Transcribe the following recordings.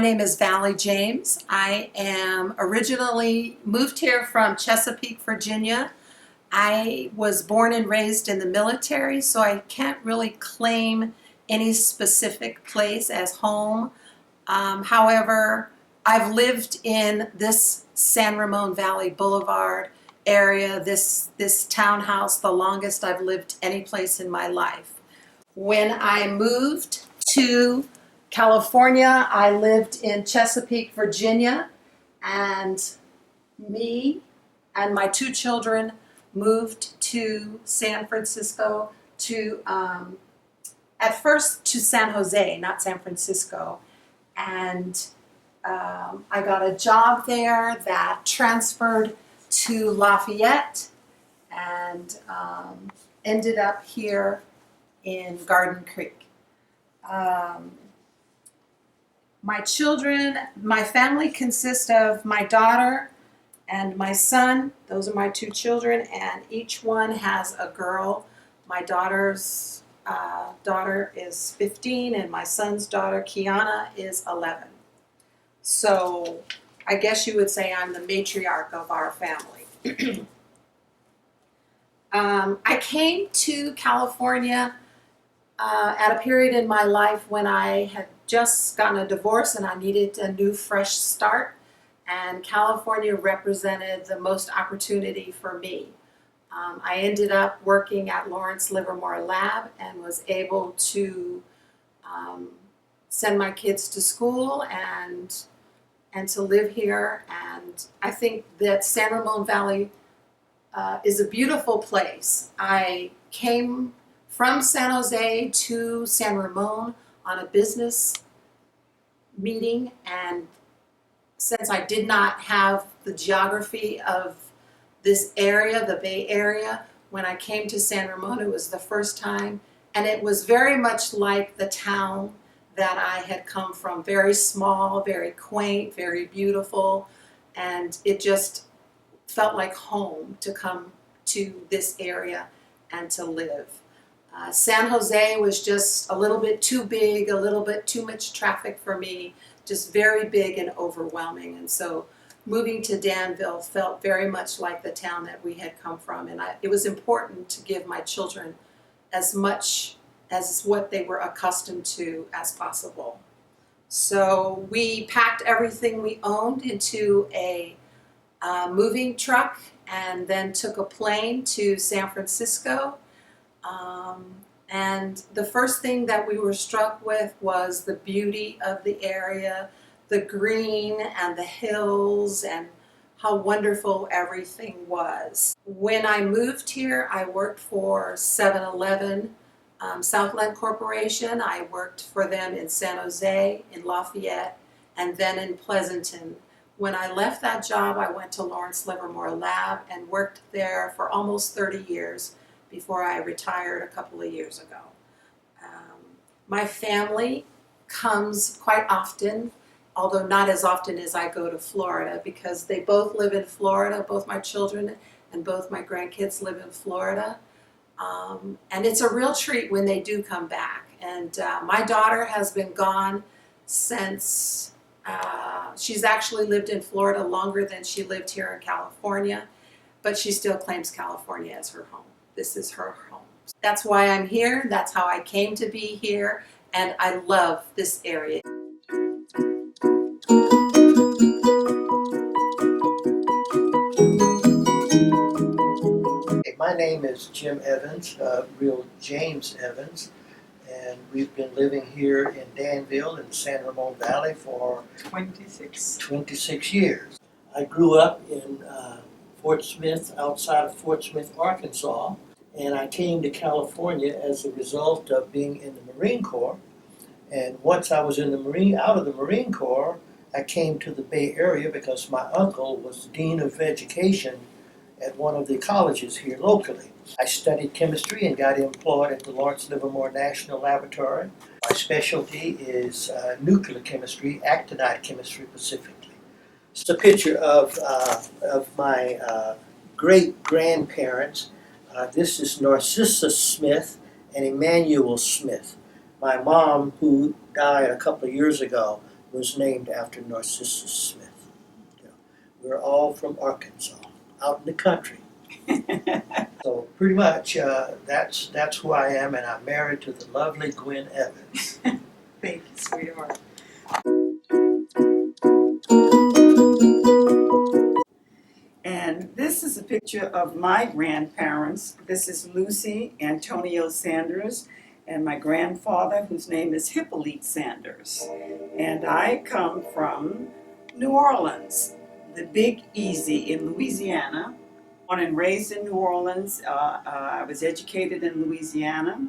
name is Valley James. I am originally moved here from Chesapeake, Virginia. I was born and raised in the military, so I can't really claim any specific place as home. However, I've lived in this San Ramon Valley Boulevard area, this townhouse, the longest I've lived any place in my life. When I moved to California, I lived in Chesapeake, Virginia, and me and my two children moved to San Francisco at first to San Jose, not San Francisco. And I got a job there that transferred to Lafayette and ended up here in Garden Creek. My family consists of my daughter and my son. Those are my two children, and each one has a girl. My daughter's daughter is 15, and my son's daughter, Kiana, is 11. So I guess you would say I'm the matriarch of our family. I came to California at a period in my life when I had just gotten a divorce and I needed a new fresh start, and California represented the most opportunity for me. I ended up working at Lawrence Livermore Lab and was able to send my kids to school and to live here. And I think that San Ramon Valley is a beautiful place. I came from San Jose to San Ramon on a business meeting, and since I did not have the geography of this area, the Bay Area, when I came to San Ramon, it was the first time, and it was very much like the town that I had come from. Very small, very quaint, very beautiful, and it just felt like home to come to this area and to live. San Jose was just a little bit too big, a little bit too much traffic for me, just very big and overwhelming. And so moving to Danville felt very much like the town that we had come from. And it was important to give my children as much as what they were accustomed to as possible. So we packed everything we owned into a moving truck and then took a plane to San Francisco. And the first thing that we were struck with was the beauty of the area, the green and the hills, and how wonderful everything was. When I moved here, I worked for 7-Eleven, Southland Corporation. I worked for them in San Jose, in Lafayette, and then in Pleasanton. When I left that job, I went to Lawrence Livermore Lab and worked there for almost 30 years before I retired a couple of years ago. My family comes quite often, although not as often as I go to Florida, because they both live in Florida. Both my children and both my grandkids live in Florida. And it's a real treat when they do come back. And my daughter has been gone since, she's actually lived in Florida longer than she lived here in California, but she still claims California as her home. This is her home. That's why I'm here. That's how I came to be here. And I love this area. My name is Jim Evans, real James Evans, and we've been living here in Danville in the San Ramon Valley for 26 years. I grew up in Fort Smith, outside of Fort Smith, Arkansas, and I came to California as a result of being in the Marine Corps. And once I was out of the Marine Corps, I came to the Bay Area because my uncle was Dean of Education at one of the colleges here locally. I studied chemistry and got employed at the Lawrence Livermore National Laboratory. My specialty is nuclear chemistry, actinide chemistry specifically. It's a picture of my great-grandparents. This is Narcissa Smith and Emmanuel Smith. My mom, who died a couple of years ago, was named after Narcissus Smith. Yeah. We're all from Arkansas, out in the country. So pretty much that's who I am, and I'm married to the lovely Gwen Evans. Thank you, sweetheart. And this is a picture of my grandparents. This is Lucy Antonio Sanders and my grandfather, whose name is Hippolyte Sanders. And I come from New Orleans, the Big Easy in Louisiana. Born and raised in New Orleans. I was educated in Louisiana.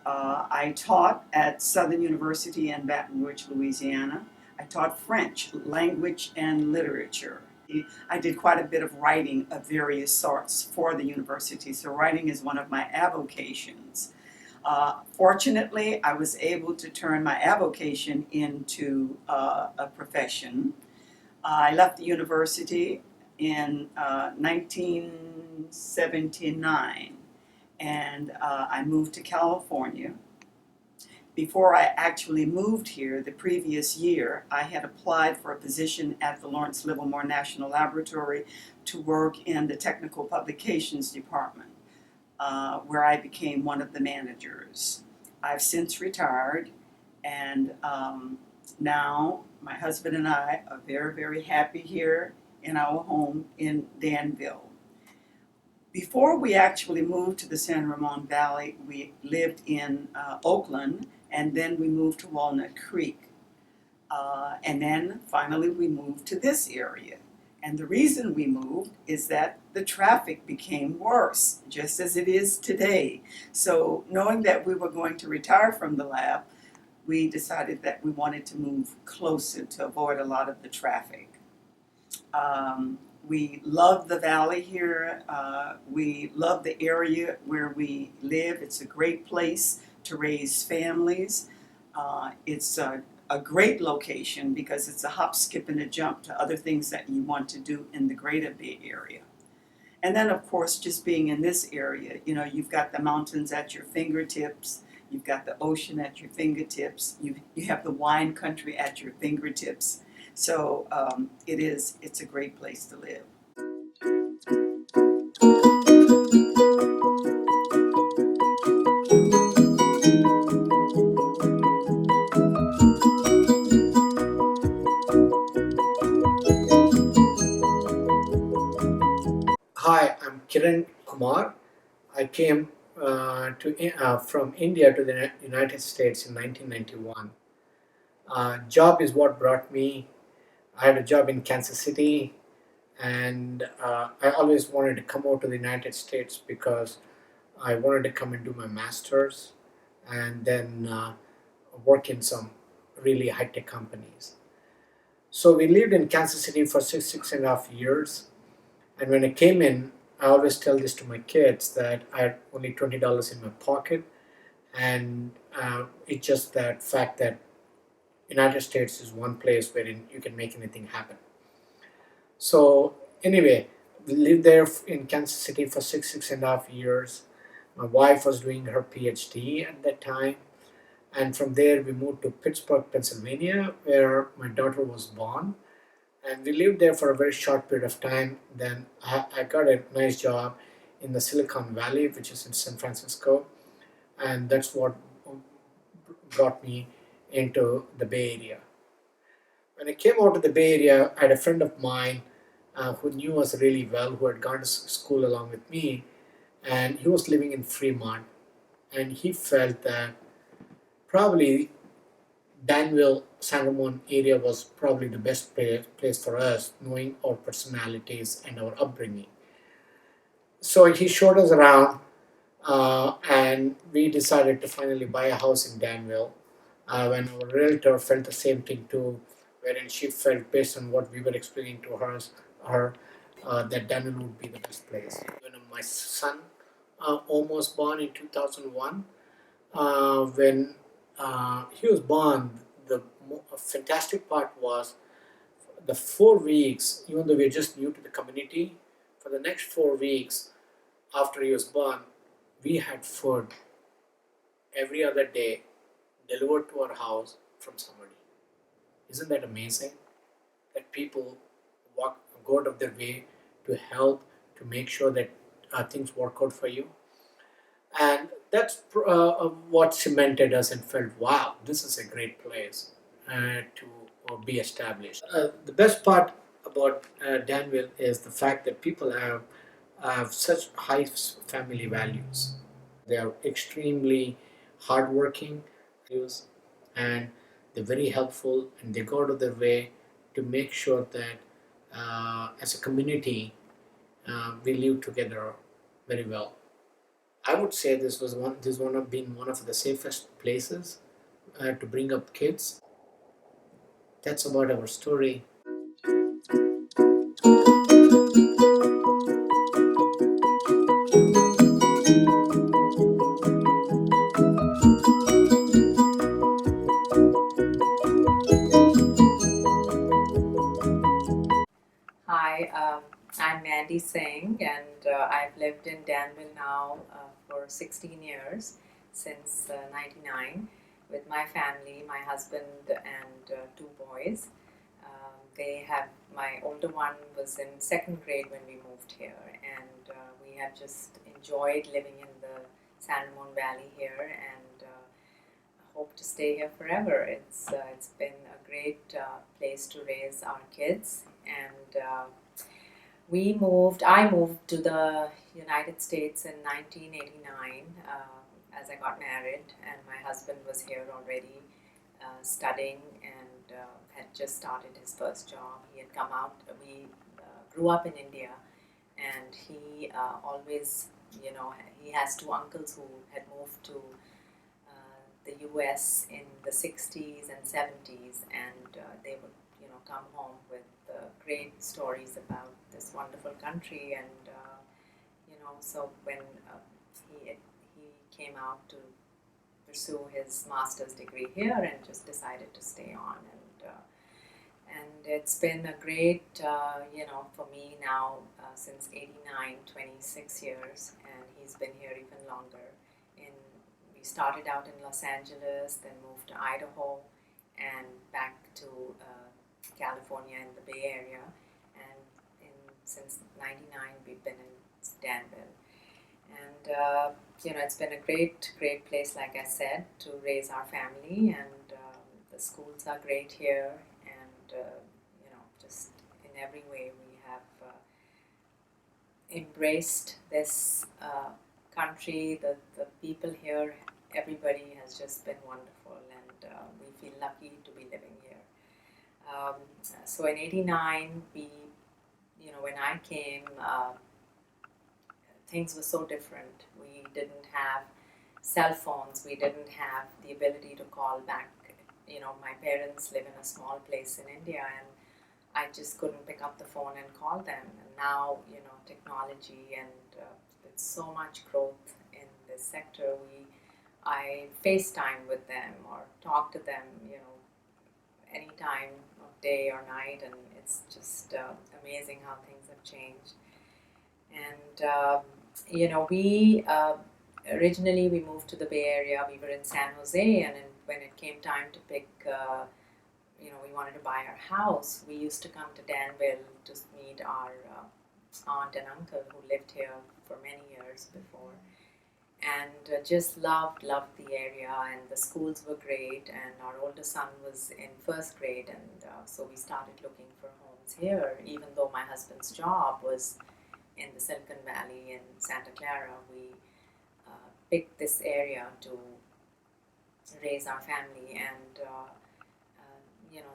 I taught at Southern University in Baton Rouge, Louisiana. I taught French, language and literature. I did quite a bit of writing of various sorts for the university, so writing is one of my avocations. Fortunately, I was able to turn my avocation into a profession. I left the university in 1979 and I moved to California. Before I actually moved here, the previous year, I had applied for a position at the Lawrence Livermore National Laboratory to work in the Technical Publications Department, where I became one of the managers. I've since retired, and now my husband and I are very, very happy here in our home in Danville. Before we actually moved to the San Ramon Valley, we lived in Oakland, and then we moved to Walnut Creek. And then finally we moved to this area. And the reason we moved is that the traffic became worse, just as it is today. So knowing that we were going to retire from the lab, we decided that we wanted to move closer to avoid a lot of the traffic. We love the valley here. We love the area where we live. It's a great place to raise families. It's a great location because it's a hop, skip, and a jump to other things that you want to do in the greater Bay Area. And then, of course, just being in this area, you know, you've got the mountains at your fingertips. You've got the ocean at your fingertips. You have the wine country at your fingertips. So it's a great place to live. Hi, I'm Kiran Kumar. I came from India to the United States in 1991. Job is what brought me. I had a job in Kansas City, and I always wanted to come out to the United States because I wanted to come and do my master's and then work in some really high-tech companies. So we lived in Kansas City for six and a half years. And when I came in, I always tell this to my kids that I had only $20 in my pocket, and it's just that fact that United States is one place wherein you can make anything happen. So anyway, we lived there in Kansas City for six and a half years. My wife was doing her PhD at that time, and from there we moved to Pittsburgh, Pennsylvania, where my daughter was born. And we lived there for a very short period of time. Then I got a nice job in the Silicon Valley, which is in San Francisco, and that's what brought me into the Bay Area. When I came out of the Bay Area, I had a friend of mine who knew us really well, who had gone to school along with me, and he was living in Fremont, and he felt that probably Danville, San Ramon area was probably the best place for us, knowing our personalities and our upbringing. So he showed us around, and we decided to finally buy a house in Danville. When our realtor felt the same thing too, wherein she felt, based on what we were explaining to her that Danville would be the best place. When my son almost born in 2001, when he was born, the fantastic part was the 4 weeks, even though we were just new to the community, for the next 4 weeks after he was born, we had food every other day delivered to our house from somebody. Isn't that amazing? That people go out of their way to help, to make sure that things work out for you. And that's what cemented us and felt, wow, this is a great place to be established. The best part about Danville is the fact that people have such high family values. They are extremely hardworking, and they're very helpful, and they go out of their way to make sure that as a community we live together very well. I would say this one of been one of the safest places to bring up kids. That's about our story. Hi, I'm Mandy Singh, and I've lived in Danville now for 16 years, since 99, with my family, my husband, and two boys. My older one was in second grade when we moved here, and we have just enjoyed living in the San Ramon Valley here, and hope to stay here forever. It's been a great place to raise our kids, and I moved to the United States in 1989 as I got married, and my husband was here already studying and had just started his first job. He had come out, we grew up in India, and he always, he has two uncles who had moved to the US in the 60s and 70s, and they would come home with great stories about this wonderful country. And so when he came out to pursue his master's degree here, and just decided to stay on, and it's been a great for me now since 89, 26 years, and he's been here even longer. In We started out in Los Angeles, then moved to Idaho, and back to California in the Bay Area, and since '99 we've been in Danville, and it's been a great place, like I said, to raise our family, and the schools are great here, and just in every way we have embraced this country. The people here, everybody has just been wonderful, and we feel lucky to be living here. So in '89, when I came, things were so different. We didn't have cell phones. We didn't have the ability to call back. My parents live in a small place in India, and I just couldn't pick up the phone and call them. And now, technology, and with so much growth in this sector, I FaceTime with them or talk to them, any time of day or night, and it's just amazing how things have changed. And we originally we moved to the Bay Area. We were in San Jose, and when it came time to pick, we wanted to buy our house. We used to come to Danville to meet our aunt and uncle who lived here for many years before, and just loved the area, and the schools were great, and our older son was in first grade, and so we started looking for homes here. Even though my husband's job was in the Silicon Valley in Santa Clara, we picked this area to raise our family, and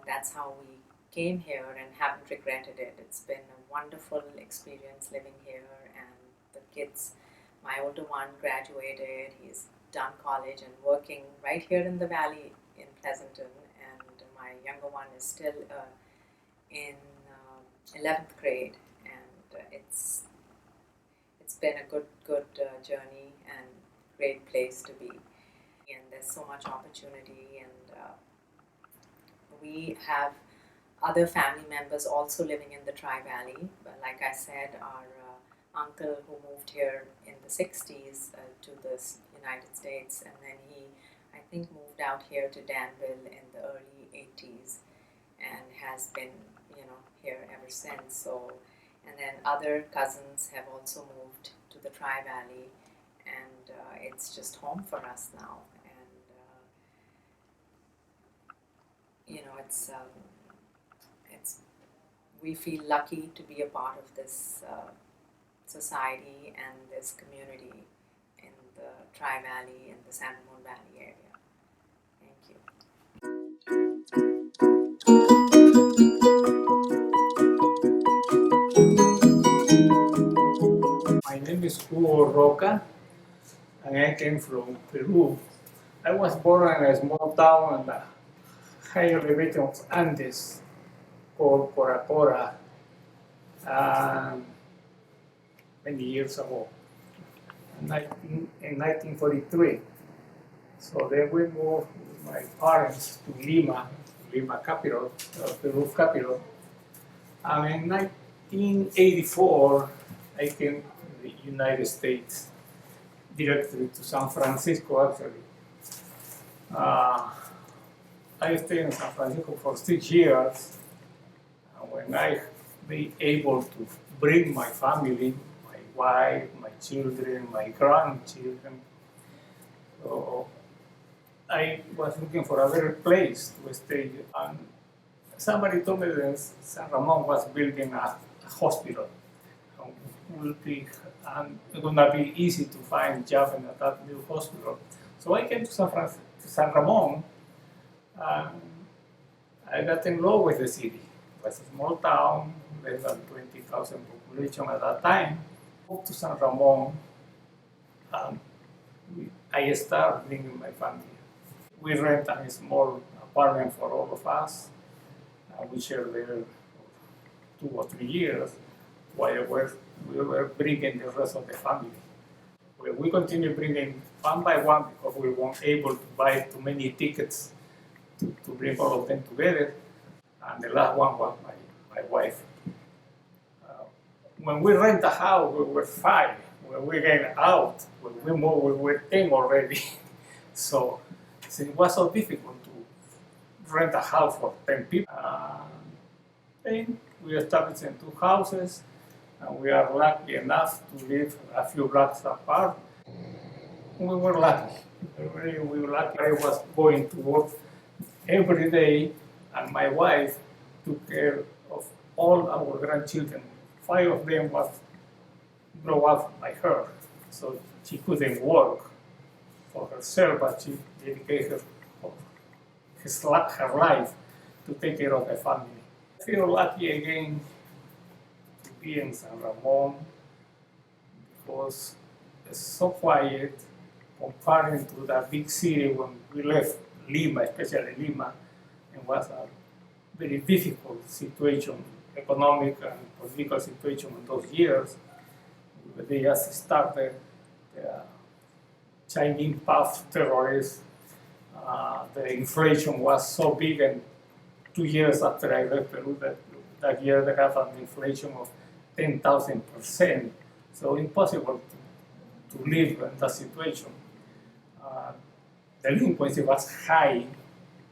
that's how we came here, and haven't regretted it. It's been a wonderful experience living here, and the kids, my older one graduated, he's done college and working right here in the valley in Pleasanton, and my younger one is still in 11th grade, and it's been a good journey and great place to be. And there's so much opportunity, and we have other family members also living in the Tri-Valley. But like I said, our uncle who moved here in the 60s to the United States, and then he, I think, moved out here to Danville in the early 80s. and has been, here ever since. So, and then other cousins have also moved to the Tri Valley, and it's just home for us now. And it's we feel lucky to be a part of this society and this community in the Tri Valley and the San Ramon Valley area. Thank you. My name is Hugo Roca, and I came from Peru. I was born in a small town in the high elevation of Andes called Cora Cora many years ago, in 1943. So then we moved with my parents to Lima capital, Peru capital. And in 1984, I came to the United States, directly to San Francisco actually. I stayed in San Francisco for 6 years. And when I be able to bring my family, my wife, my children, my grandchildren, so I was looking for a better place to stay. And somebody told me that San Ramon was building a hospital. It would not be easy to find a job in that new hospital. So I came to San Ramon, and I got in love with the city. It was a small town, less than 20,000 population at that time. Moved to San Ramon, and I started bringing my family. We rent a small apartment for all of us. We shared there for 2 or 3 years while we were bringing the rest of the family. We continue bringing one by one because we weren't able to buy too many tickets to bring all of them together. And the last one was my wife. When we rent a house, we were 5. When we get out, when we moved, we were 10 already. So it was so difficult to rent a house for 10 people. Then we established in 2 houses, and we are lucky enough to live a few blocks apart. We were lucky. We were lucky. I was going to work every day, and my wife took care of all our grandchildren. 5 of them was grow up by her, so she couldn't work for herself, but she dedicated her life to take care of the family. I feel lucky again to be in San Ramon because it's so quiet comparing to that big city. When we left Lima, especially Lima, it was a very difficult situation, economic and political situation in those years. They just started the Chinese path terrorists. The inflation was so big, and 2 years after I left Peru, that year they have an inflation of 10,000%. So impossible to live in that situation. Delinquency was high.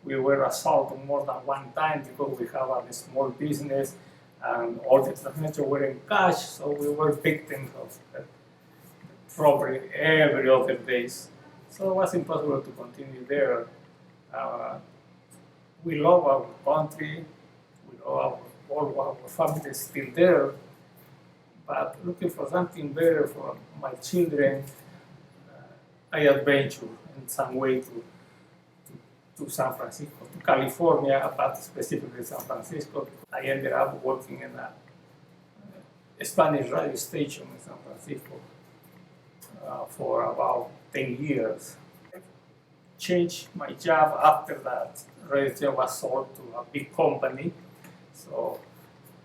We were assaulted more than one time because we have a small business, and all the transactions were in cash, so we were victims of robbery every other days. So it was impossible to continue there. We love our country, we love all our family is still there, but looking for something better for my children, I adventure in some way to San Francisco, to California, but specifically San Francisco. I ended up working in a Spanish radio station in San Francisco for about 10 years. I changed my job after that. Radio station was sold to a big company, so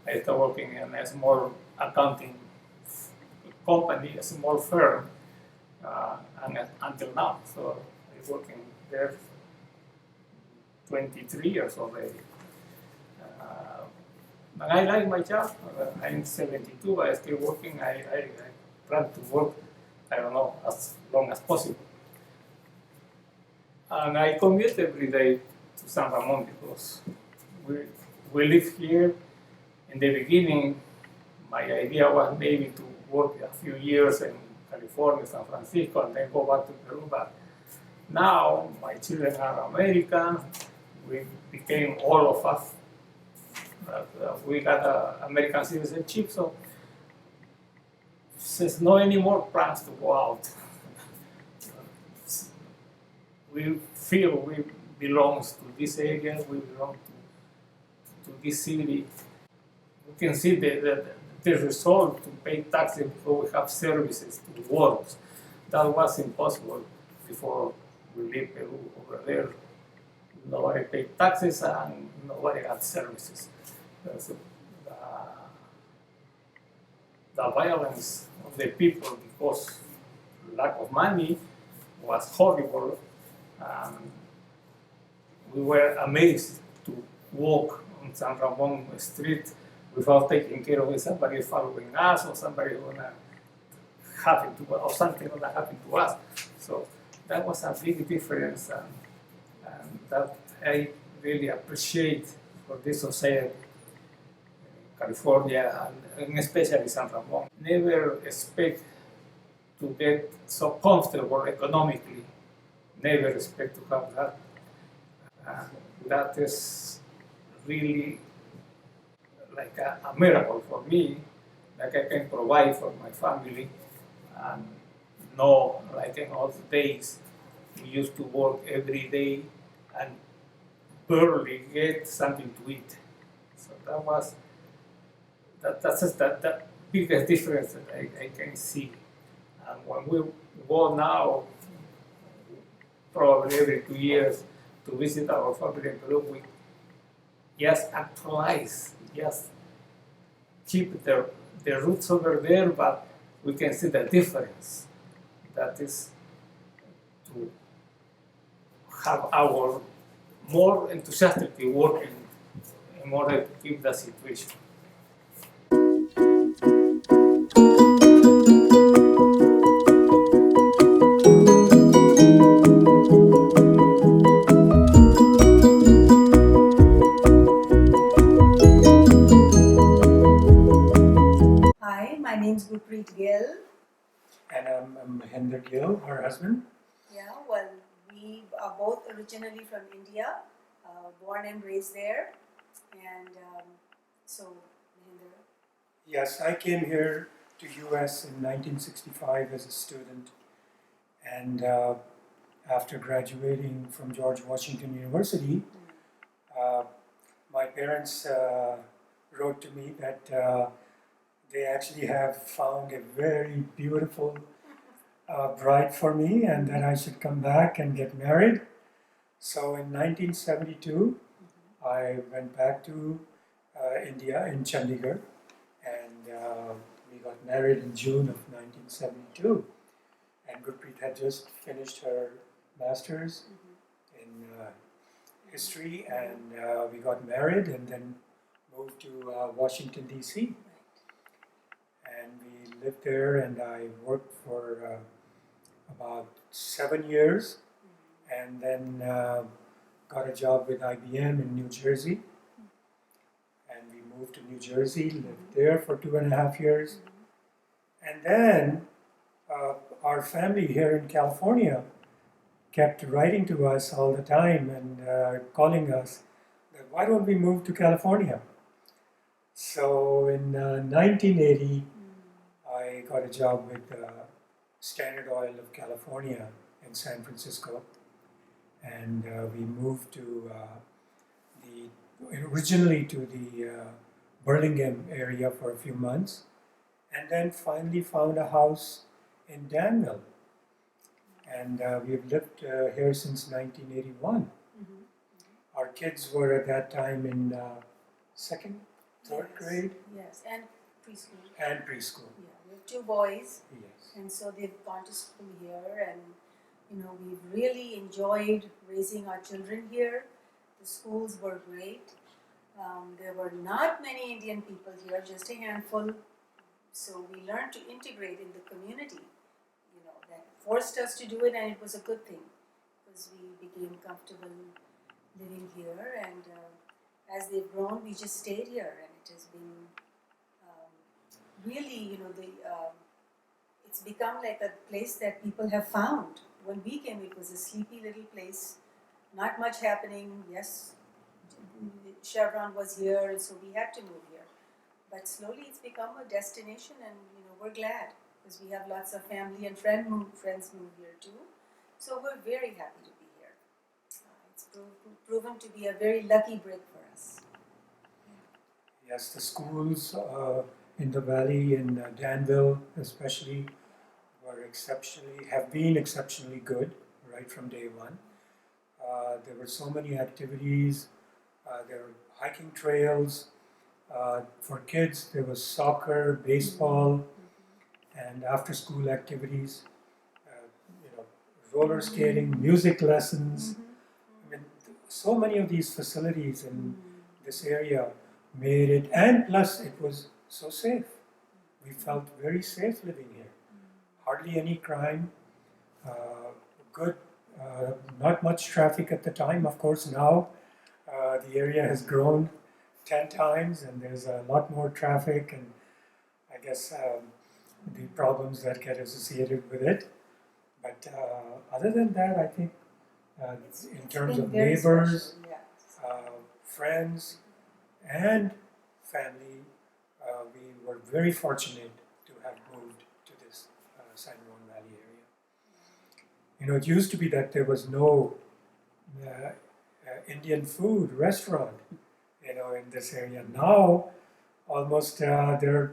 I started working in a small accounting company, a small firm, and until now. So I'm working there 23 years already. And I like my job. I'm 72, but I'm still working. I plan to work, I don't know, as long as possible. And I commute every day to San Ramon because we live here. In the beginning, my idea was maybe to work a few years in California, San Francisco, and then go back to Peru. But now my children are American. We became all of us. We got American citizenship, so there's no any more plans to go out. We feel we belong to this area. We belong to this city. We can see the result to pay taxes before we have services to work. That was impossible before we leave Peru over there. Nobody paid taxes and nobody had services. So, the violence of the people because lack of money was horrible. We were amazed to walk on San Ramon Street without taking care of it. Somebody following us or somebody gonna happen to us or something gonna happen to us. So that was a big difference, and that I really appreciate for this society, California, and especially San Ramon. Never expect to get so comfortable economically. Never expect to have that. That is really like a miracle for me, like I can provide for my family. And no, like in all the days, we used to work every day and barely get something to eat. So that's the biggest difference that I can see. And when we go now, probably every 2 years, to visit our family in Peru, we just actualize, just keep the roots over there, but we can see the difference. That is to have our more enthusiastically working in order to keep the situation. Hi, my name's Gurpreet Gill. And I'm Mahinder Gill, her husband. Yeah, well, we are both originally from India, born and raised there. And so, Mahinder. Yes, I came here to US in 1965 as a student, and after graduating from George Washington University, my parents wrote to me that they actually have found a very beautiful bride for me and that I should come back and get married. So in 1972, I went back to India in Chandigarh, and we got married in June of 1972. And Gurpreet had just finished her master's in history, and we got married and then moved to Washington, D.C. And we lived there, and I worked for about 7 years, and then got a job with IBM in New Jersey. And we moved to New Jersey, lived there for 2.5 years. And then our family here in California kept writing to us all the time and calling us that why don't we move to California? So in 1980, I got a job with Standard Oil of California in San Francisco, and we moved to originally to the Burlingame area for a few months, and then finally found a house in Danville. And we've lived here since 1981. Our kids were at that time in second, third grade, Yes, and preschool. and preschool. Yeah, we have 2 boys, Yes. and so they've gone to school here, and we've really enjoyed raising our children here. The schools were great. There were not many Indian people here, just a handful. So we learned to integrate in the community. That forced us to do it, and it was a good thing because we became comfortable living here, and as they've grown, we just stayed here, and it has been really, it's become like a place that people have found. When we came, it was a sleepy little place, not much happening. Yes, Chevron was here, and so we had to move here. But slowly, it's become a destination, and we're glad because we have lots of family and friends move here too. So we're very happy to be here. It's proven to be a very lucky break for us. Yes, the schools in the valley, in Danville especially, have been exceptionally good right from day one. There were so many activities. There were hiking trails. For kids, there was soccer, baseball, and after-school activities. Roller skating, music lessons. I mean, so many of these facilities in this area made it, and plus it was so safe. We felt very safe living here. Hardly any crime, good, not much traffic at the time. Of course, now the area has grown 10 times and there's a lot more traffic, and I guess the problems that get associated with it. But other than that, I think in terms of neighbors, friends, and family, we were very fortunate to have moved to this San Ramon Valley area. It used to be that there was no Indian food restaurant, in this area. Now, almost there are,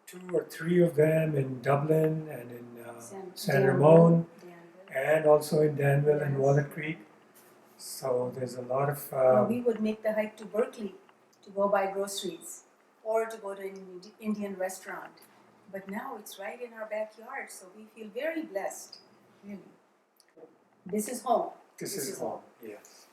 2 or 3 of them in Dublin and in San Ramon, and also in Danville and Walnut Creek. So there's a lot of. We would make the hike to Berkeley to go buy groceries or to go to an Indian restaurant. But now it's right in our backyard, so we feel very blessed, really. This is home. This is home, yes.